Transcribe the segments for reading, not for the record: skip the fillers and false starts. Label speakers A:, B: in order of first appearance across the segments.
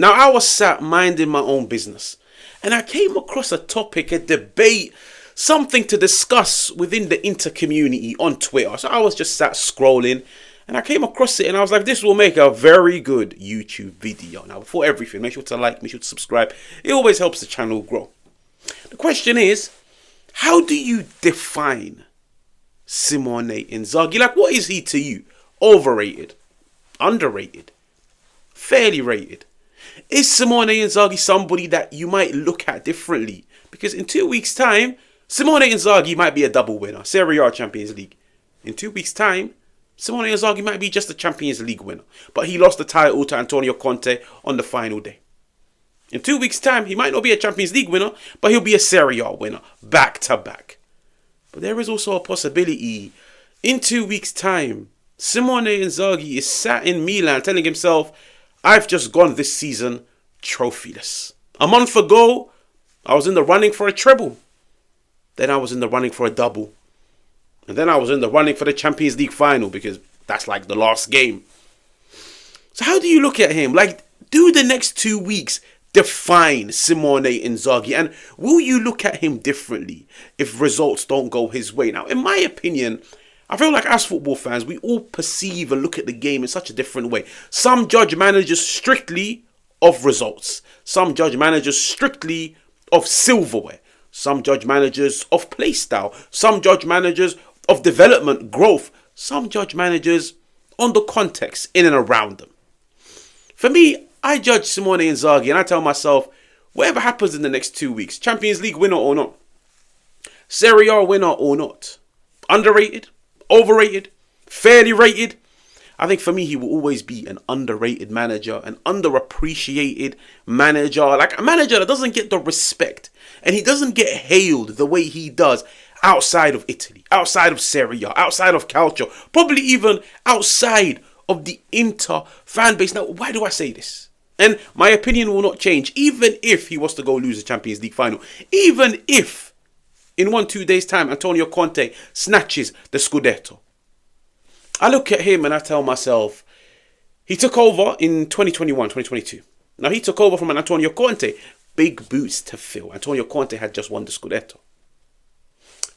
A: Now, I was sat minding my own business, and I came across a topic, a debate, something to discuss within the Inter community on Twitter. So I was just sat scrolling, and I came across it, and I was like, this will make a very good YouTube video. Now, before everything, make sure to like, make sure to subscribe. It always helps the channel grow. The question is, how do you define Simone Inzaghi? Like, what is he to you? Overrated? Underrated? Fairly rated? Is Simone Inzaghi somebody that you might look at differently? Because in 2 weeks' time, Simone Inzaghi might be a double winner, Serie A Champions League. In 2 weeks' time, Simone Inzaghi might be just a Champions League winner. But he lost the title to Antonio Conte on the final day. In 2 weeks' time, he might not be a Champions League winner, but he'll be a Serie A winner, back to back. But there is also a possibility, in 2 weeks' time, Simone Inzaghi is sat in Milan telling himself, I've just gone this season trophyless. A month ago, I was in the running for a treble. Then I was in the running for a double. And then I was in the running for the Champions League final, because that's like the last game. So how do you look at him? Like, do the next 2 weeks define Simone Inzaghi? And will you look at him differently if results don't go his way? Now, in my opinion, I feel like as football fans, we all perceive and look at the game in such a different way. Some judge managers strictly of results. Some judge managers strictly of silverware. Some judge managers of play style. Some judge managers of development, growth. Some judge managers on the context in and around them. For me, I judge Simone Inzaghi and I tell myself, whatever happens in the next 2 weeks, Champions League winner or not, Serie A winner or not, underrated, overrated, fairly rated, I think for me, he will always be an underrated manager, an underappreciated manager, like a manager that doesn't get the respect and he doesn't get hailed the way he does outside of Italy, outside of Serie A, outside of Calcio, probably even outside of the Inter fan base. Now, why do I say this? And my opinion will not change, even if he was to go lose the Champions League final, even if in 1-2 days' time, Antonio Conte snatches the Scudetto. I look at him and I tell myself, he took over in 2021, 2022. Now, he took over from an Antonio Conte. Big boots to fill. Antonio Conte had just won the Scudetto.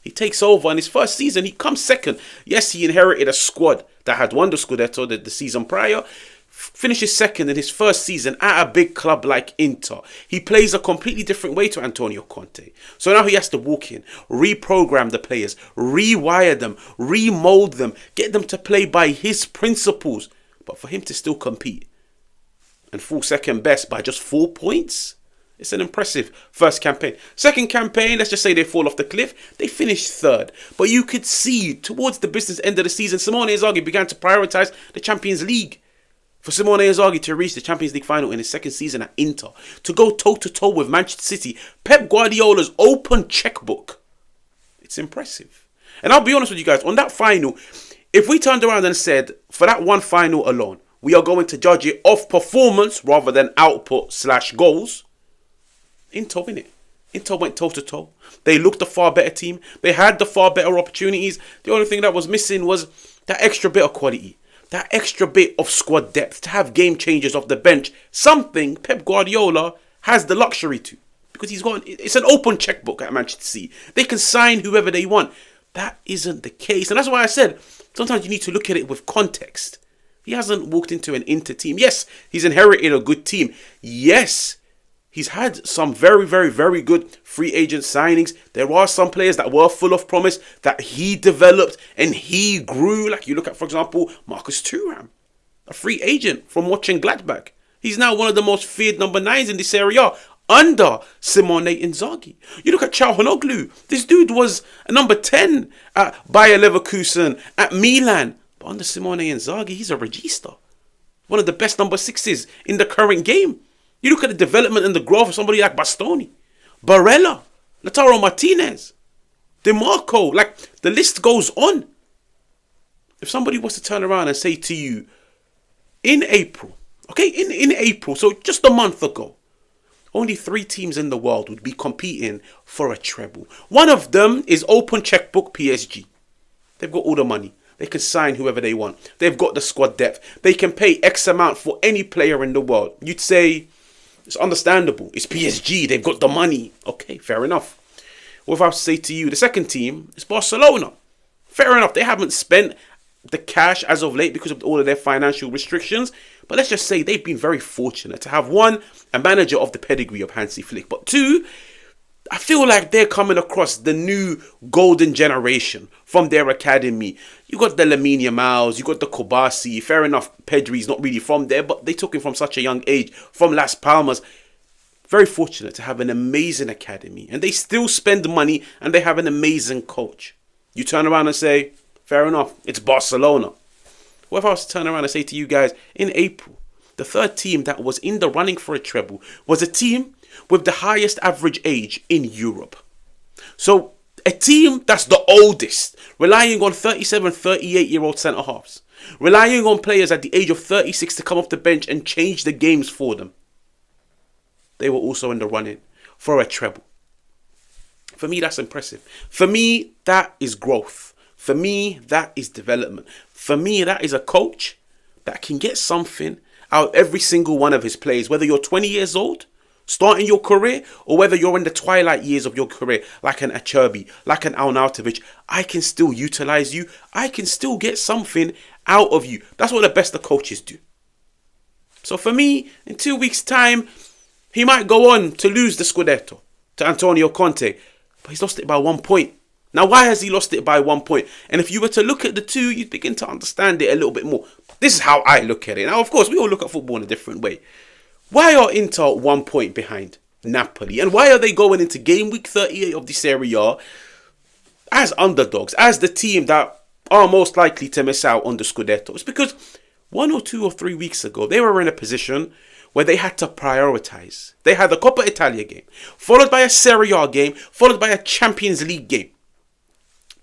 A: He takes over in his first season. He comes second. Yes, he inherited a squad that had won the Scudetto the season prior. Finishes second in his first season at a big club like Inter. He plays a completely different way to Antonio Conte. So now he has to walk in, reprogram the players, rewire them, remold them, get them to play by his principles. But for him to still compete and fall second best by just 4 points, it's an impressive first campaign. Second campaign, let's just say they fall off the cliff. They finished third. But you could see towards the business end of the season, Simone Inzaghi began to prioritize the Champions League. For Simone Inzaghi to reach the Champions League final in his second season at Inter, to go toe-to-toe with Manchester City, Pep Guardiola's open checkbook, it's impressive. And I'll be honest with you guys, on that final, if we turned around and said, for that one final alone, we are going to judge it off performance rather than output/goals, Inter win it. Inter went toe-to-toe. They looked a far better team. They had the far better opportunities. The only thing that was missing was that extra bit of quality. That extra bit of squad depth to have game changers off the bench. Something Pep Guardiola has the luxury to. Because it's an open checkbook at Manchester City. They can sign whoever they want. That isn't the case. And that's why I said, sometimes you need to look at it with context. He hasn't walked into an Inter team. Yes, he's inherited a good team. Yes, he's had some very, very, very good free agent signings. There are some players that were full of promise that he developed and he grew. Like you look at, for example, Marcus Thuram, a free agent from watching Gladbach. He's now one of the most feared number 9s in the Serie A under Simone Inzaghi. You look at Çalhanoğlu. This dude was a number 10 at Bayer Leverkusen, at Milan. But under Simone Inzaghi, he's a regista. One of the best number 6s in the current game. You look at the development and the growth of somebody like Bastoni, Barella, Lautaro Martinez, DeMarco. Like, the list goes on. If somebody was to turn around and say to you, in April, okay, in April, so just a month ago, only 3 teams in the world would be competing for a treble. One of them is open checkbook PSG. They've got all the money. They can sign whoever they want. They've got the squad depth. They can pay X amount for any player in the world. You'd say It's understandable. It's PSG. They've got the money. Okay, fair enough. What if I say to you, the second team is Barcelona? Fair enough. They haven't spent the cash as of late because of all of their financial restrictions. But let's just say they've been very fortunate to have, one, a manager of the pedigree of Hansi Flick. But two, I feel like they're coming across the new golden generation from their academy. You got the Lamine Yamals, you got the Kobasi. Fair enough, Pedri's not really from there, but they took him from such a young age, from Las Palmas. Very fortunate to have an amazing academy. And they still spend money and they have an amazing coach. You turn around and say, fair enough, it's Barcelona. What if I was to turn around and say to you guys, in April, the third team that was in the running for a treble was a team with the highest average age in Europe. So a team that's the oldest, relying on 37, 38-year-old centre-halves, relying on players at the age of 36 to come off the bench and change the games for them. They were also in the running for a treble. For me, that's impressive. For me, that is growth. For me, that is development. For me, that is a coach that can get something out of every single one of his players, whether you're 20 years old, starting your career, or whether you're in the twilight years of your career, like an Acerbi, like an Arnautovic. I can still utilize you. I can still get something out of you. That's what the best of coaches do. So for me, in 2 weeks' time, he might go on to lose the Scudetto to Antonio Conte, but he's lost it by 1 point. Now, why has he lost it by 1 point? And if you were to look at the two, you'd begin to understand it a little bit more. This is how I look at it. Now, of course, we all look at football in a different way. Why are Inter 1 point behind Napoli? And why are they going into game week 38 of the Serie A as underdogs, as the team that are most likely to miss out on the Scudetto? It's because 1 or 2 or 3 weeks ago, they were in a position where they had to prioritize. They had the Coppa Italia game, followed by a Serie A game, followed by a Champions League game.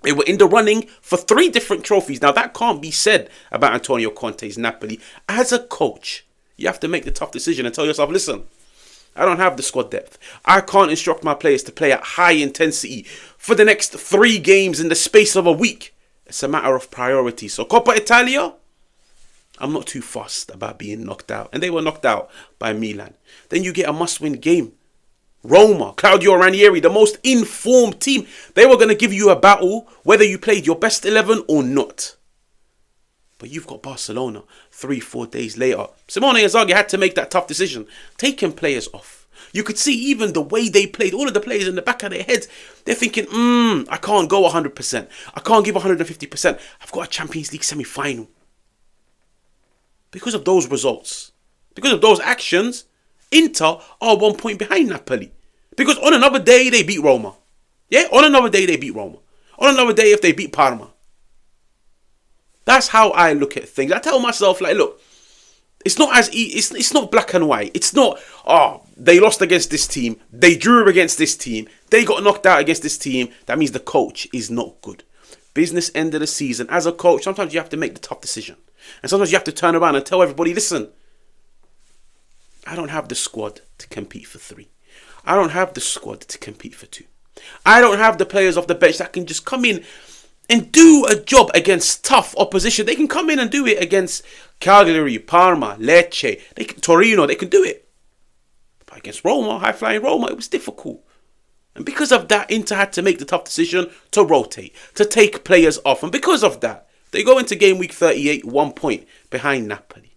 A: They were in the running for 3 different trophies. Now, that can't be said about Antonio Conte's Napoli. As a coach, you have to make the tough decision and tell yourself, listen, I don't have the squad depth. I can't instruct my players to play at high intensity for the next 3 games in the space of a week. It's a matter of priority. So, Coppa Italia, I'm not too fussed about being knocked out. And they were knocked out by Milan. Then you get a must-win game. Roma, Claudio Ranieri, the most informed team. They were going to give you a battle whether you played your best 11 or not. But you've got Barcelona 3-4 days later. Simone Inzaghi had to make that tough decision. Taking players off. You could see even the way they played. All of the players in the back of their heads. They're thinking, I can't go 100%. I can't give 150%. I've got a Champions League semi-final. Because of those results, because of those actions, Inter are 1 point behind Napoli. Because on another day, they beat Roma. Yeah, on another day, they beat Roma. On another day, if they beat Parma. That's how I look at things. I tell myself, like, look, it's not as it's not black and white. It's not, they lost against this team. They drew against this team. They got knocked out against this team. That means the coach is not good. Business end of the season. As a coach, sometimes you have to make the tough decision. And sometimes you have to turn around and tell everybody, listen, I don't have the squad to compete for 3. I don't have the squad to compete for 2. I don't have the players off the bench that can just come in and do a job against tough opposition. They can come in and do it against Cagliari, Parma, Lecce, Torino. They can do it. But against Roma, high-flying Roma, it was difficult. And because of that, Inter had to make the tough decision to rotate, to take players off. And because of that, they go into game week 38, 1 point behind Napoli.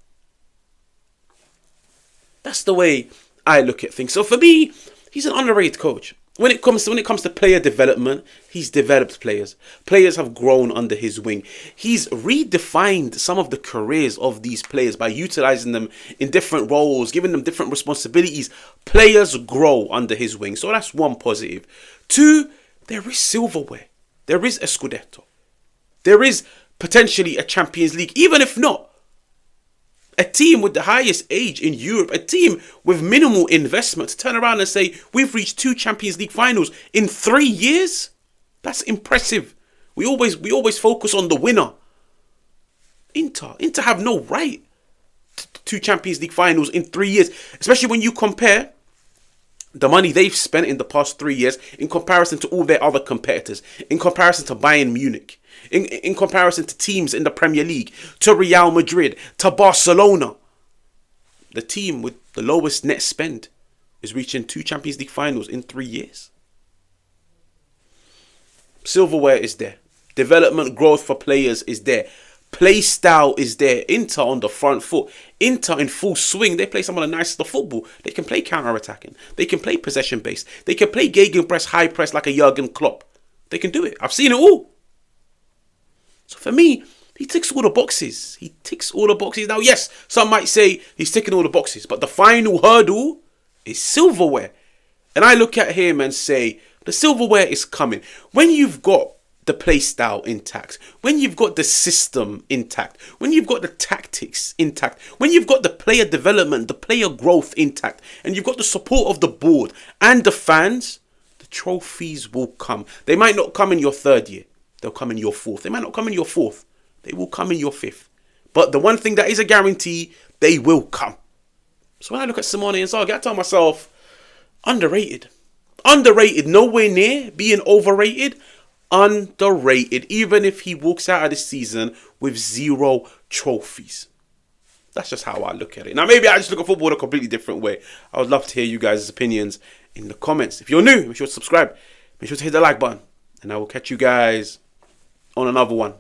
A: That's the way I look at things. So for me, he's an underrated coach. When it comes to player development, he's developed players. Players have grown under his wing. He's redefined some of the careers of these players by utilizing them in different roles, giving them different responsibilities. Players grow under his wing. So that's one positive. 2, there is silverware. There is a Scudetto. There is potentially a Champions League, even if not. A team with the highest age in Europe, a team with minimal investment, to turn around and say, we've reached 2 Champions League finals in 3 years? That's impressive. We always focus on the winner. Inter have no right to 2 Champions League finals in 3 years, especially when you compare the money they've spent in the past 3 years in comparison to all their other competitors, in comparison to Bayern Munich, in comparison to teams in the Premier League, to Real Madrid, to Barcelona. the team with the lowest net spend is reaching 2 Champions League finals in 3 years. Silverware is there. Development growth for players is there. Play style is there. Inter on the front foot. Inter in full swing. They play some of the nicest of football. They can play counter-attacking. They can play possession-based. They can play gegenpress, high press like a Jurgen Klopp. They can do it. I've seen it all. So for me, he ticks all the boxes. He ticks all the boxes. Now, yes, some might say he's ticking all the boxes, but the final hurdle is silverware. And I look at him and say, the silverware is coming. When you've got the play style intact, when you've got the system intact, when you've got the tactics intact, when you've got the player development, the player growth intact, and you've got the support of the board and the fans, the trophies will come. They might not come in your 3rd year. They'll come in your 4th. They might not come in your 4th. They will come in your 5th. But the one thing that is a guarantee, they will come. So when I look at Simone Inzaghi, I tell myself, underrated. Underrated, nowhere near being overrated. Underrated, even if he walks out of this season with 0 trophies. That's just how I look at it. Now, maybe I just look at football in a completely different way. I would love to hear you guys' opinions in the comments. If you're new, make sure to subscribe. Make sure to hit the like button. And I will catch you guys on another one.